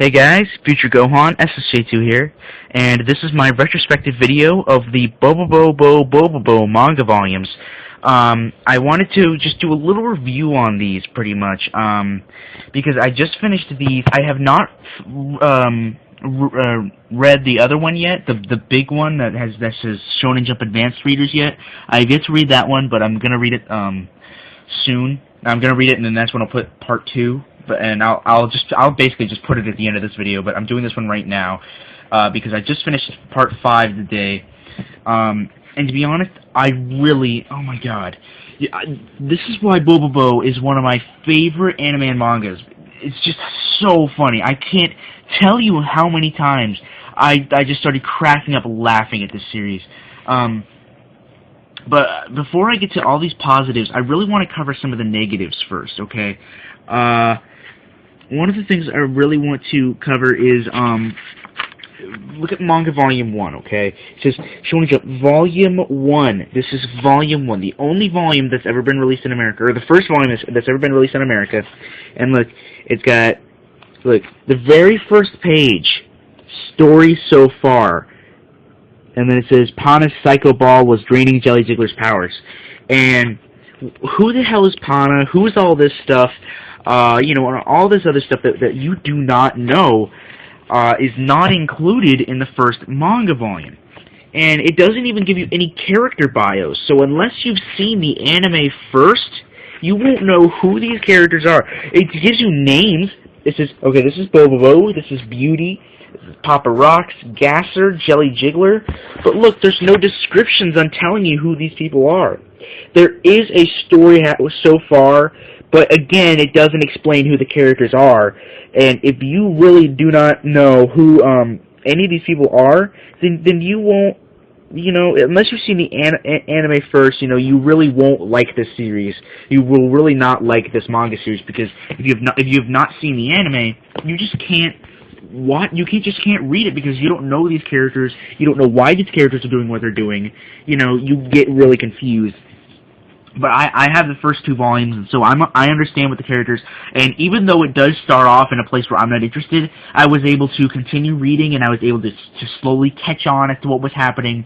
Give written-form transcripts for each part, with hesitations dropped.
Hey guys, Future Gohan, SSJ2 here, and this is my retrospective video of the BoBoBoBo-BoBo Manga volumes. I wanted to just do a little review on these, pretty much, because I just finished these. I have not read the other one yet, the big one that says Shonen Jump Advanced Readers yet. I have yet to read that one, but I'm gonna read it soon. I'm gonna read it, and then that's when I'll put part 2. And I'll basically just put it at the end of this video, but I'm doing this one right now because I just finished part 5 today. And to be honest, I really, oh my god, this is why BoBoBo is one of my favorite anime and mangas. It's just so funny. I can't tell you how many times I just started cracking up laughing at this series. But before I get to all these positives, I really want to cover some of the negatives first, okay? One of the things I really want to cover is, look at Manga Volume 1, okay? It says, Shonen Jump Volume 1. This is Volume 1, the only volume that's ever been released in America, or the first volume that's ever been released in America. And look, it's got, look, the very first page, story so far. And then it says, Pana's Psycho Ball was draining Jelly Jiggler's powers. And who the hell is Pana? Who is all this stuff? You know, and all this other stuff that you do not know is not included in the first manga volume. And it doesn't even give you any character bios. So unless you've seen the anime first, you won't know who these characters are. It gives you names. It says, okay, this is BoBoBo, this is Beauty, this is Papa Rocks, Gasser, Jelly Jiggler. But look, there's no descriptions on telling you who these people are. There is a story so far, but again, it doesn't explain who the characters are. And if you really do not know who any of these people are, then you won't, you know, unless you've seen the anime first, you know, you really won't like this series. You will really not like this manga series, because if you have not seen the anime, you just can't just can't read it, because you don't know these characters. You don't know why these characters are doing what they're doing. You know, you get really confused. But I have the first 2 volumes, and so I understand what the characters, and even though it does start off in a place where I'm not interested, I was able to continue reading, and I was able to slowly catch on as to what was happening.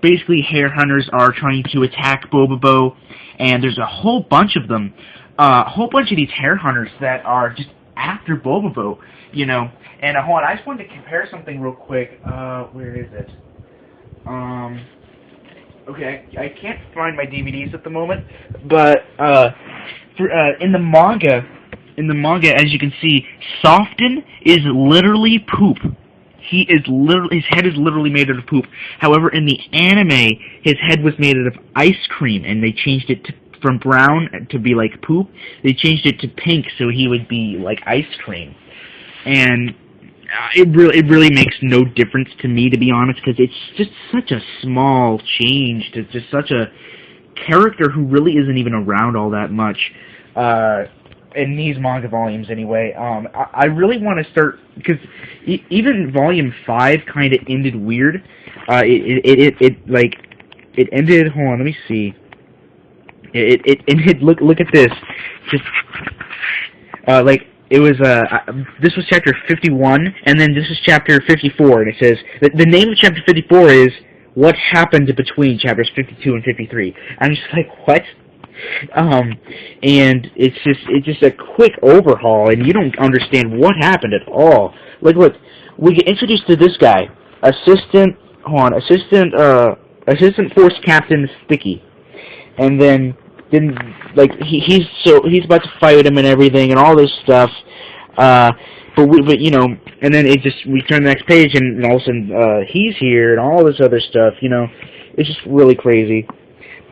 Basically, Hare Hunters are trying to attack BoBoBo, and there's a whole bunch of them, a whole bunch of these Hare Hunters that are just after BoBoBo, you know. And hold on, I just wanted to compare something real quick. Where is it? Okay, I can't find my DVDs at the moment, but in the manga, as you can see, Soften is literally poop. His head is literally made out of poop. However, in the anime, his head was made out of ice cream, and they changed it from brown to be like poop. They changed it to pink so he would be like ice cream, and it really makes no difference to me, to be honest, because it's just such a small change to just such a character who really isn't even around all that much in these manga volumes anyway. I really want to start, because even Volume 5 kind of ended weird. It ended, hold on, let me see. It ended, look at this. Just it was, this was chapter 51, and then this is chapter 54, and it says, the name of chapter 54 is, What Happened Between Chapters 52 and 53. I'm just like, what? And it's just a quick overhaul, and you don't understand what happened at all. Like, look, we get introduced to this guy, Assistant Force Captain Sticky, and then like he's about to fight him and everything and all this stuff, but you know, and then we turn the next page, and all of a sudden he's here and all this other stuff, you know. It's just really crazy.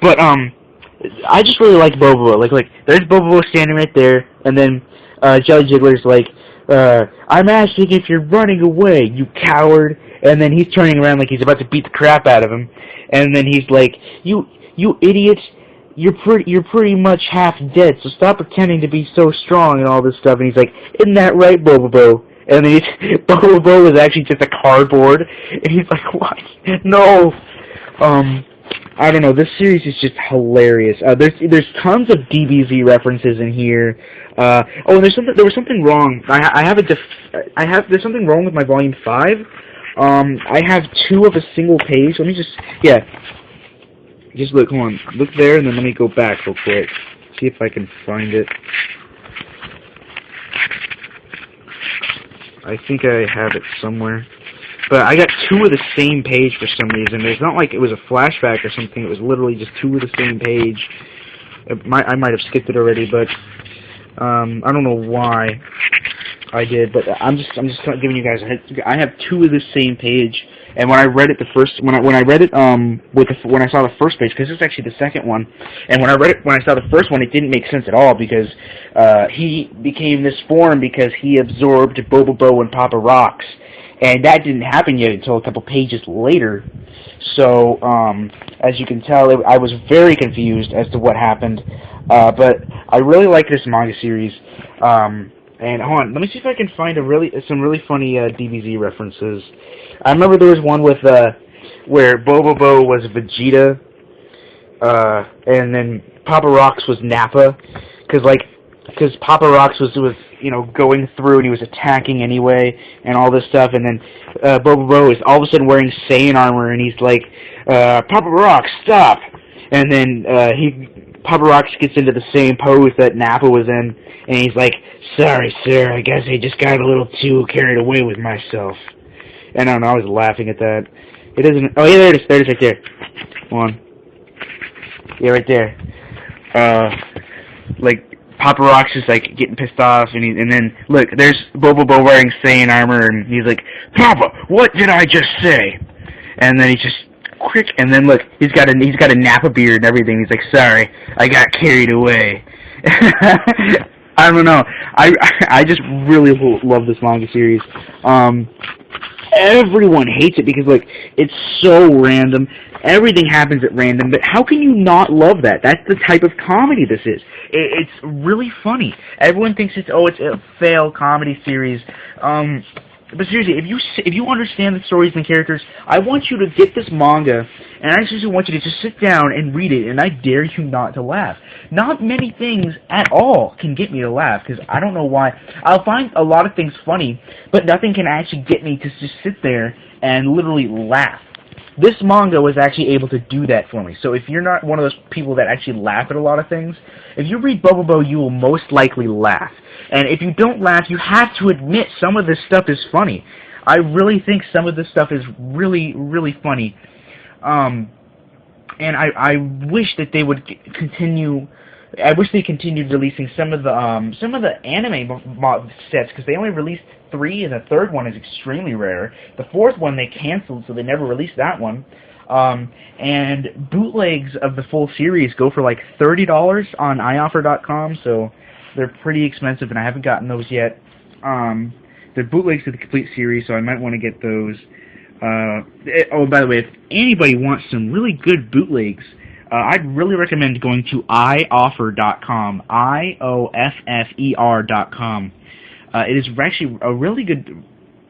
But I just really like BoBoBo. Like there's BoBoBo standing right there, and then Jelly Jiggler's like, I'm asking if you're running away, you coward. And then he's turning around like he's about to beat the crap out of him, and then he's like, you idiot. You're pretty much half dead, so stop pretending to be so strong and all this stuff. And he's like, isn't that right, BoBoBo? And then BoBoBo is actually just a cardboard, and he's like, what? No. I don't know. This series is just hilarious. There's tons of DBZ references in here. Oh, and there was something wrong. There's something wrong with my volume 5. I have 2 of a single page. Let me just look. Hold on, look there, and then let me go back real quick. See if I can find it. I think I have it somewhere. But I got 2 of the same page for some reason. It's not like it was a flashback or something. It was literally just 2 of the same page. I might have skipped it already, but I don't know why I did. But I'm just giving you guys. I have 2 of the same page. And when I read it when I read it when I saw the first page, because this is actually the second one, and when I saw the first one, it didn't make sense at all, because he became this form because he absorbed BoBoBo and Papa Rocks. And that didn't happen yet until a couple pages later. So, as you can tell, I was very confused as to what happened. But I really like this manga series. And hold on, let me see if I can find some really funny DBZ references. I remember there was one with where BoBoBo was Vegeta, and then Papa Rocks was Nappa, because Papa Rocks was going through and he was attacking anyway and all this stuff, and then BoBoBo is all of a sudden wearing Saiyan armor and he's like, Papa Rocks, stop! And then Papa Rocks gets into the same pose that Nappa was in, and he's like, sorry sir, I guess I just got a little too carried away with myself. And I don't know, I was laughing at that. It doesn't, oh yeah, there it is right there. Hold on. Yeah, right there. Like, Papa Rocks is like getting pissed off, and then look, there's BoBoBo wearing Saiyan armor, and he's like, Papa, what did I just say? And then he just quick, and then look, he's got a Nappa beard and everything. He's like, sorry, I got carried away. I don't know. I just really love this manga series. Everyone hates it because, like, it's so random. Everything happens at random, but how can you not love that? That's the type of comedy this is. It's really funny. Everyone thinks it's a fail comedy series. But seriously, if you understand the stories and the characters, I want you to get this manga, and I just want you to just sit down and read it, and I dare you not to laugh. Not many things at all can get me to laugh, because I don't know why. I'll find a lot of things funny, but nothing can actually get me to just sit there and literally laugh. This manga was actually able to do that for me. So if you're not one of those people that actually laugh at a lot of things, if you read BoBoBo, you will most likely laugh. And if you don't laugh, you have to admit some of this stuff is funny. I really think some of this stuff is really, really funny. And I wish that they would continue. I wish they continued releasing some of the anime sets, because they only released 3, and the 3rd one is extremely rare. The 4th one they canceled, so they never released that one. And bootlegs of the full series go for like $30 on ioffer.com, so they're pretty expensive, and I haven't gotten those yet. They're bootlegs of the complete series, so I might want to get those. Oh, by the way, if anybody wants some really good bootlegs, I'd really recommend going to ioffer.com, ioffer.com. It is actually a really good,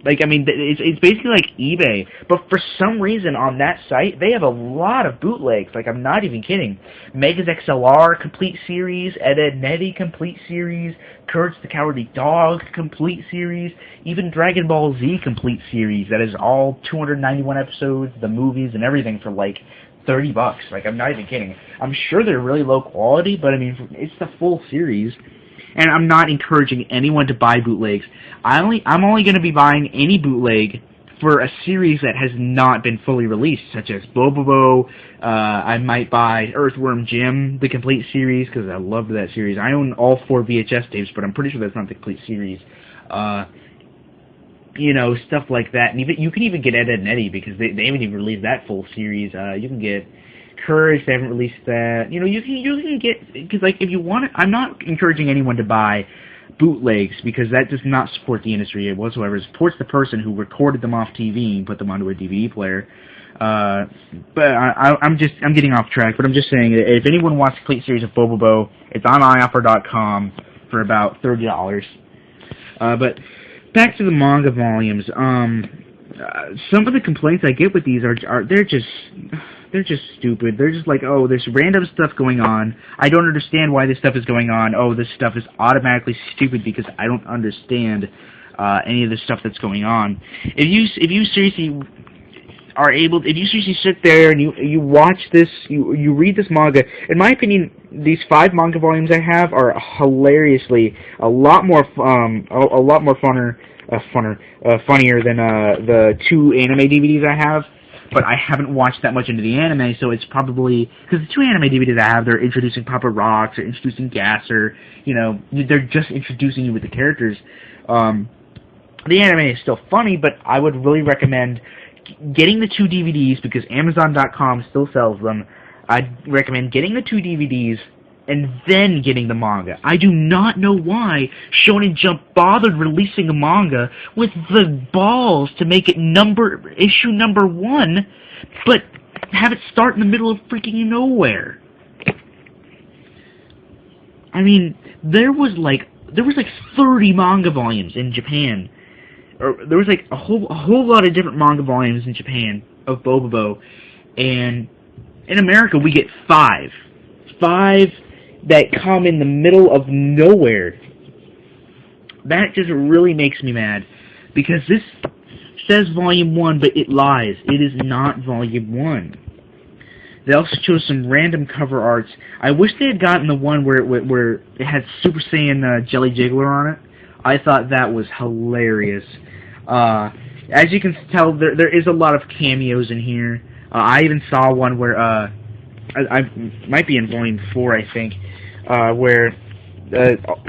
it's basically like eBay, but for some reason on that site, they have a lot of bootlegs. Like, I'm not even kidding. Megas XLR complete series, Ed, Edd n Eddy complete series, Courage the Cowardly Dog complete series, even Dragon Ball Z complete series. That is all 291 episodes, the movies and everything for like $30. Like, I'm not even kidding. I'm sure they're really low quality, but I mean, it's the full series. And I'm not encouraging anyone to buy bootlegs. I'm only going to be buying any bootleg for a series that has not been fully released, such as BoBoBo. I might buy Earthworm Jim, the complete series, because I loved that series. I own all 4 VHS tapes, but I'm pretty sure that's not the complete series. You know, stuff like that. And even, you can even get Ed, Edd n Eddy, because they haven't even released that full series. You can get Courage, they haven't released that. You know, you can get, because, like, if you want it, I'm not encouraging anyone to buy bootlegs, because that does not support the industry whatsoever. It supports the person who recorded them off TV and put them onto a DVD player. But I'm getting off track, but I'm just saying that if anyone wants a complete series of BoBoBo, it's on ioffer.com for about $30. But back to the manga volumes. Some of the complaints I get with these are they're just, they're just stupid. They're just like, oh, there's random stuff going on. I don't understand why this stuff is going on. Oh, this stuff is automatically stupid because I don't understand any of the stuff that's going on. If you seriously are able, if you seriously sit there and you watch this, you read this manga, in my opinion, these 5 manga volumes I have are hilariously a lot more funnier than the 2 anime DVDs I have. But I haven't watched that much into the anime, so it's probably because the 2 anime DVDs I have, they're introducing Papa Rocks, they're introducing Gasser, you know, they're just introducing you with the characters. The anime is still funny, but I would really recommend getting the 2 DVDs because Amazon.com still sells them. I'd recommend getting the 2 DVDs and then getting the manga. I do not know why Shonen Jump bothered releasing a manga with the balls to make it issue number 1, but have it start in the middle of freaking nowhere. I mean, there was like 30 manga volumes in Japan. Or there was like a whole lot of different manga volumes in Japan of BoBoBo, and in America we get 5 that come in the middle of nowhere. That just really makes me mad, because this says Volume 1, but it lies. It is not Volume 1. They also chose some random cover arts. I wish they had gotten the one where it had Super Saiyan Jelly Jiggler on it. I thought that was hilarious. As you can tell, there is a lot of cameos in here. I even saw one where, I might be in Volume 4, I think, where,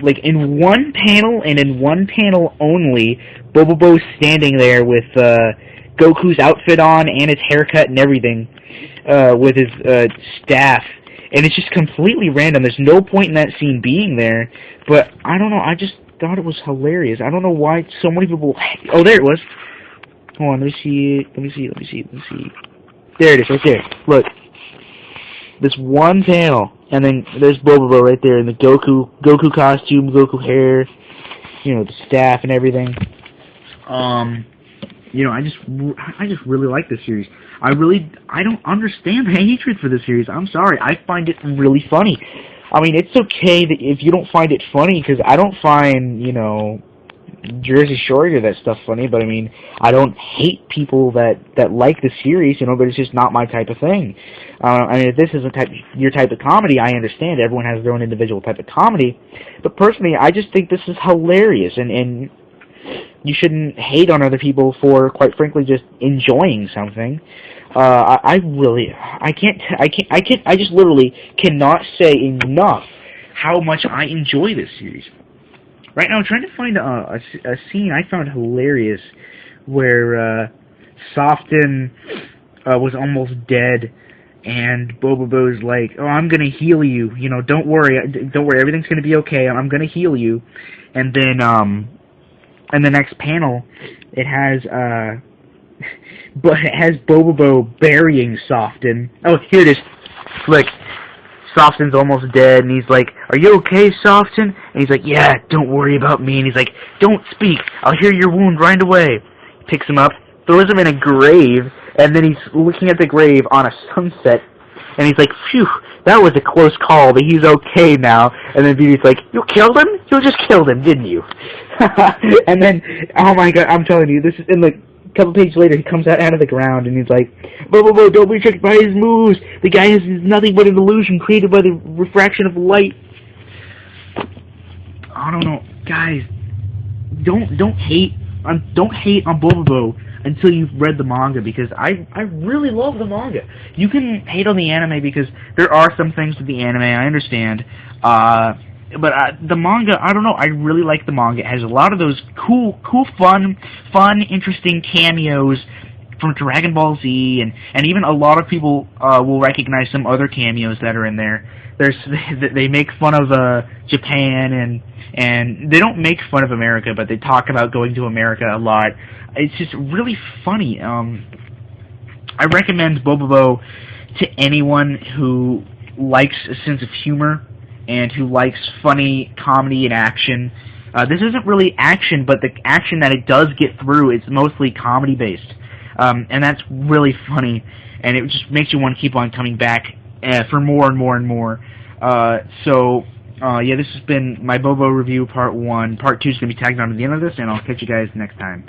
like, in one panel, and in one panel only, BoBoBo's standing there with, Goku's outfit on, and his haircut and everything, with his, staff, and it's just completely random. There's no point in that scene being there, but, I don't know, I just thought it was hilarious. I don't know why so many people... Oh, there it was! Hold on, let me see. There it is, right there. Look. This one panel, and then there's BoBoBo right there in the Goku costume, Goku hair, you know, the staff and everything. You know, I just really like this series. I don't understand the hatred for this series. I'm sorry. I find it really funny. I mean, it's okay that if you don't find it funny, because I don't find, you know, Jersey Shore or that stuff funny, but I mean, I don't hate people that like the series, you know, but it's just not my type of thing. I mean, if this is your type of comedy, I understand. Everyone has their own individual type of comedy, but personally, I just think this is hilarious, and you shouldn't hate on other people for, quite frankly, just enjoying something. I just literally cannot say enough how much I enjoy this series. Right now, I'm trying to find a scene I found hilarious where Soften was almost dead, and BoBoBo's like, "Oh, I'm gonna heal you. You know, don't worry, everything's gonna be okay. I'm gonna heal you." And then, in the next panel, it has BoBoBo burying Soften. Oh, here it is. Look. Soften's almost dead, and he's like, "Are you okay, Soften?" And he's like, "Yeah, don't worry about me." And he's like, "Don't speak. I'll heal your wound right away." Picks him up, throws him in a grave, and then he's looking at the grave on a sunset, and he's like, "Phew, that was a close call, but he's okay now." And then BB's like, "You killed him? You just killed him, didn't you?" And then, oh my god, I'm telling you, this is in like... A couple pages later, he comes out of the ground, and he's like, "BoBoBo, don't be tricked by his moves. The guy is nothing but an illusion created by the refraction of light." I don't know, guys. Don't hate on BoBoBo until you've read the manga, because I really love the manga. You can hate on the anime because there are some things with the anime, I understand. But the manga, I don't know, I really like the manga. It has a lot of those cool, fun, interesting cameos from Dragon Ball Z, and even a lot of people will recognize some other cameos that are in there. They make fun of Japan, and they don't make fun of America, but they talk about going to America a lot. It's just really funny. I recommend BoBoBo to anyone who likes a sense of humor, and who likes funny comedy and action. This isn't really action, but the action that it does get through is mostly comedy-based. And that's really funny. and it just makes you want to keep on coming back for more and more and more. Yeah, this has been my Bobo review part 1. Part 2 is going to be tagged on to the end of this, and I'll catch you guys next time.